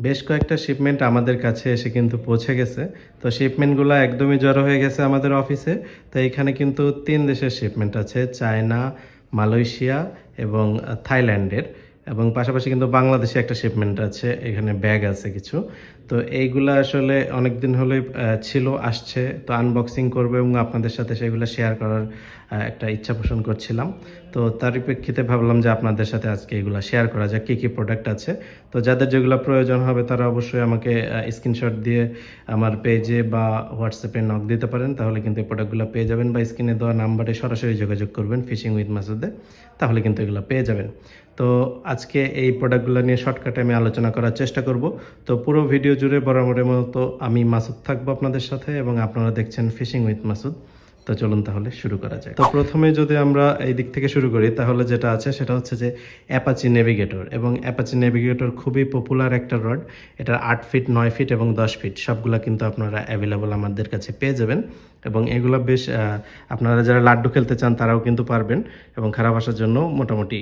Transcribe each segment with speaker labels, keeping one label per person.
Speaker 1: বেশ কয়েকটা শিপমেন্ট আমাদের কাছে এসে কিন্তু পৌঁছে গেছে। তো শিপমেন্টগুলো একদমই জড়ো হয়ে গেছে আমাদের অফিসে। তো এখানে কিন্তু 3 দেশের শিপমেন্ট আছে, চায়না, মালয়েশিয়া এবং থাইল্যান্ডের, এবং পাশাপাশি কিন্তু বাংলাদেশে একটা শিপমেন্ট আছে, এখানে ব্যাগ আছে কিছু। তো এইগুলা আসলে অনেক দিন হলেই ছিল, আসছে। তো আনবক্সিং করবো এবং আপনাদের সাথে সেগুলো শেয়ার করার একটা ইচ্ছা পোষণ করছিলাম। তো তারই প্রেক্ষিতে ভাবলাম যে আপনাদের সাথে আজকে এগুলো শেয়ার করা যাক, কী কী প্রোডাক্ট আছে। তো যাদের যেগুলো প্রয়োজন হবে তারা অবশ্যই আমাকে স্ক্রিনশট দিয়ে আমার পেজে বা হোয়াটসঅ্যাপে নক দিতে পারেন, তাহলে কিন্তু এই প্রোডাক্টগুলো পেয়ে যাবেন, বা স্ক্রিনে দেওয়া নাম্বারে সরাসরি যোগাযোগ করবেন ফিশিং উইথ মাসুদে, তাহলে কিন্তু এগুলো পেয়ে যাবেন। তো আজকে এই প্রোডাক্টগুলো নিয়ে শর্টকাটে আমি আলোচনা করার চেষ্টা করব। তো পুরো ভিডিও জুড়ে বরাবরের মতো আমি মাসুদ থাকবো আপনাদের সাথে, এবং আপনারা দেখছেন ফিশিং উইথ মাসুদ। তো চলুন তাহলে শুরু করা যায়। তো প্রথমে যদি আমরা এই দিক থেকে শুরু করি, তাহলে যেটা আছে সেটা হচ্ছে যে অ্যাপাচি নেভিগেটর। এবং অ্যাপাচি নেভিগেটর খুবই পপুলার একটা রড। এটার 8 ফিট, 9 ফিট এবং 10 ফিট সবগুলা কিন্তু আপনারা অ্যাভেলেবল আমাদের কাছে পেয়ে যাবেন। এবং এগুলো বেশ আপনারা যারা লাড্ডু খেলতে চান তারাও কিন্তু পারবেন, এবং খারাপ আসার জন্য মোটামুটি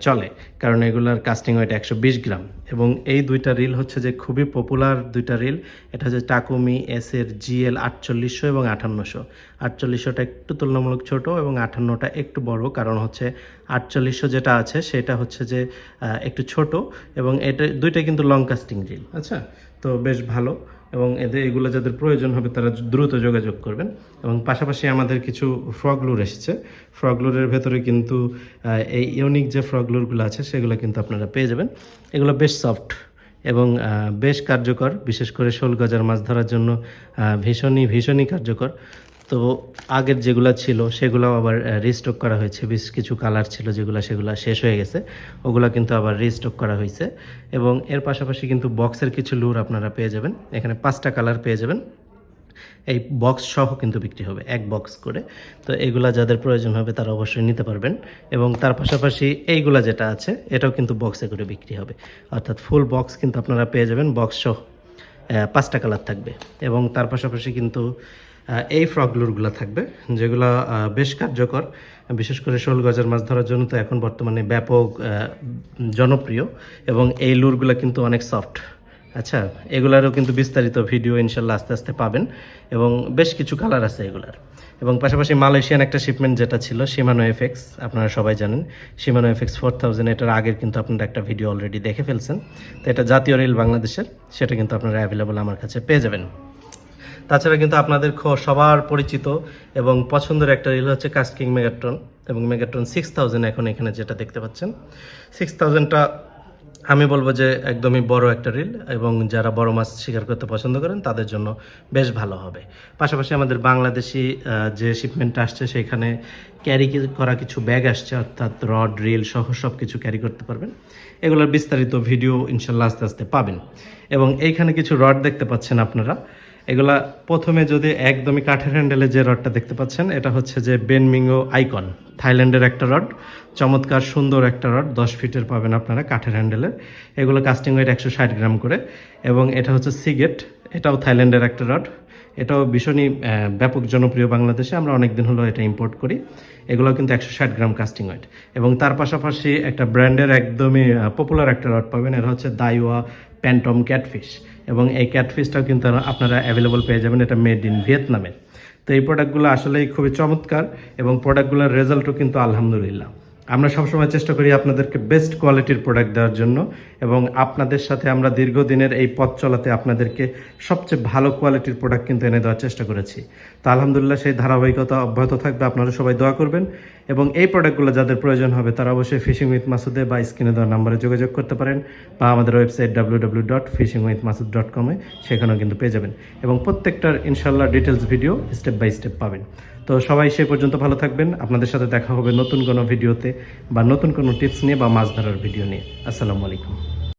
Speaker 1: চলে, কারণ এগুলার কাস্টিং ওয়েট 120 গ্রাম। এবং এই দুইটা রিল হচ্ছে যে খুবই পপুলার দুইটা রিল। এটা হচ্ছে টাকুমি এসের জিএল 4800 এবং 5800। 4800টা একটু তুলনামূলক ছোট এবং 58টা একটু বড়, কারণ হচ্ছে 4800 যেটা আছে সেটা হচ্ছে যে একটু ছোট, এবং এটা দুইটাই কিন্তু লং কাস্টিং রিল। আচ্ছা, তো বেশ ভালো, এবং এগুলো যাদের প্রয়োজন হবে তারা দ্রুত যোগাযোগ করবেন। এবং পাশাপাশি আমাদের কিছু ফ্রগ লুর এসেছে। ফ্রগ লুরের ভেতরে কিন্তু এই ইউনিক যে ফ্রগ লুরগুলো আছে সেগুলো কিন্তু আপনারা পেয়ে যাবেন। এগুলো বেশ সফট এবং বেশ কার্যকর, বিশেষ করে শোল গজার মাছ ধরার জন্য ভীষণই কার্যকর। তো আগের যেগুলো ছিল সেগুলো আবার রিস্টক করা হয়েছে। বেশ কিছু কালার ছিল সেগুলো শেষ হয়ে গেছে, ওগুলো কিন্তু আবার রিস্টক করা হয়েছে। এবং এর পাশাপাশি কিন্তু বক্সের কিছু লুর আপনারা পেয়ে যাবেন। এখানে 5টা কালার পেয়ে যাবেন, এই বক্স সহ কিন্তু বিক্রি হবে, এক বক্স করে। তো এইগুলা যাদের প্রয়োজন হবে তারা অবশ্যই নিতে পারবেন। এবং তার পাশাপাশি এইগুলা যেটা আছে এটাও কিন্তু বক্সে করে বিক্রি হবে, অর্থাৎ ফুল বক্স কিন্তু আপনারা পেয়ে যাবেন, বক্স সহ 5টা কালার থাকবে। এবং তার পাশাপাশি কিন্তু এই ফ্রগ লুরগুলো থাকবে, যেগুলো বেশ কার্যকর, বিশেষ করে শোল গজার মাছ ধরার জন্য তো এখন বর্তমানে ব্যাপক জনপ্রিয়। এবং এই লুরগুলো কিন্তু অনেক সফট। আচ্ছা, এগুলারও কিন্তু বিস্তারিত ভিডিও ইনশাল্লাহ আস্তে আস্তে পাবেন, এবং বেশ কিছু কালার আছে এগুলার। এবং পাশাপাশি মালয়েশিয়ান একটা শিপমেন্ট যেটা ছিল শিমানো এফএক্স, আপনারা সবাই জানেন শিমানো এফএক্স 4000, এটার আগের কিন্তু আপনারা একটা ভিডিও অলরেডি দেখে ফেলছেন। তো এটা জাতীয় রিল বাংলাদেশের, সেটা কিন্তু আপনারা অ্যাভেলেবল আমার কাছে পেয়ে যাবেন। তাছাড়া কিন্তু আপনাদের সবার পরিচিত এবং পছন্দের একটা রিল হচ্ছে কাস্কিং মেগাট্রন, এবং মেগাট্রন 6000 এখন এখানে যেটা দেখতে পাচ্ছেন। 6000টা আমি বলবো যে একদমই বড় একটা রিল, এবং যারা বড় মাছ শিকার করতে পছন্দ করেন তাদের জন্য বেশ ভালো হবে। পাশাপাশি আমাদের বাংলাদেশি যে শিপমেন্টটা আসছে সেখানে ক্যারি করা কিছু ব্যাগ আসছে, অর্থাৎ রড রিল সহ সব কিছু ক্যারি করতে পারবেন। এগুলোর বিস্তারিত ভিডিও ইনশাল্লাহ আস্তে আস্তে পাবেন। এবং এইখানে কিছু রড দেখতে পাচ্ছেন আপনারা। এগুলা প্রথমে যদি একদমই কাঠের হ্যান্ডেলে যে রডটা দেখতে পাচ্ছেন, এটা হচ্ছে যে বেনমিংও আইকন, থাইল্যান্ডের একটা রড, চমৎকার সুন্দর একটা রড, 10 ফিটের পাবেন আপনারা কাঠের হ্যান্ডেলের। এগুলো কাস্টিং ওয়েট 160 গ্রাম করে। এবং এটা হচ্ছে সিগেট, এটাও থাইল্যান্ডের একটা রড, এটাও ভীষণই ব্যাপক জনপ্রিয় বাংলাদেশে, আমরা অনেক দিন হলো এটা ইম্পোর্ট করি। এগুলো কিন্তু 160 গ্রাম কাস্টিং ওয়েট। এবং তার পাশাপাশি একটা ব্র্যান্ডের একদমই পপুলার একটা রড পাবেন, এটা হচ্ছে দাইওয়া প্যান্টম ক্যাটফিশ। এবং এই ক্যাটফিশটাও কিন্তু আপনারা অ্যাভেলেবল পেয়ে যাবেন, এটা মেড ইন ভিয়েতনামের। তো এই প্রোডাক্টগুলো আসলেই খুবই চমৎকার, এবং প্রোডাক্টগুলোর রেজাল্টও কিন্তু আলহামদুলিল্লাহ। আমরা সবসময় চেষ্টা করি আপনাদেরকে বেস্ট কোয়ালিটির প্রোডাক্ট দেওয়ার জন্য, এবং আপনাদের সাথে আমরা দীর্ঘদিনের এই পথ চলাতে আপনাদেরকে সবচেয়ে ভালো কোয়ালিটির প্রোডাক্ট কিন্তু এনে দেওয়ার চেষ্টা করেছি। তো আলহামদুলিল্লাহ সেই ধারাবাহিকতা অব্যাহত থাকবে, আপনারা সবাই দোয়া করবেন। এবং এই প্রোডাক্টগুলো যাদের প্রয়োজন হবে তারা অবশ্যই ফিশিং উইথ মাসুদে বা স্ক্রিনে দেওয়া নাম্বারে যোগাযোগ করতে পারেন, বা আমাদের ওয়েবসাইট www.fishingwithmasud.com সেখানেও কিন্তু পেয়ে যাবেন। এবং প্রত্যেকটার ইনশাল্লাহ details video step by step পাবেন। তো সবাই সেই পর্যন্ত ভালো থাকবেন, আপনাদের সাথে দেখা হবে নতুন কোনো ভিডিওতে, বা নতুন কোনো টিপস নিয়ে বা মাছ ধরার ভিডিও নিয়ে। আসসালামু আলাইকুম।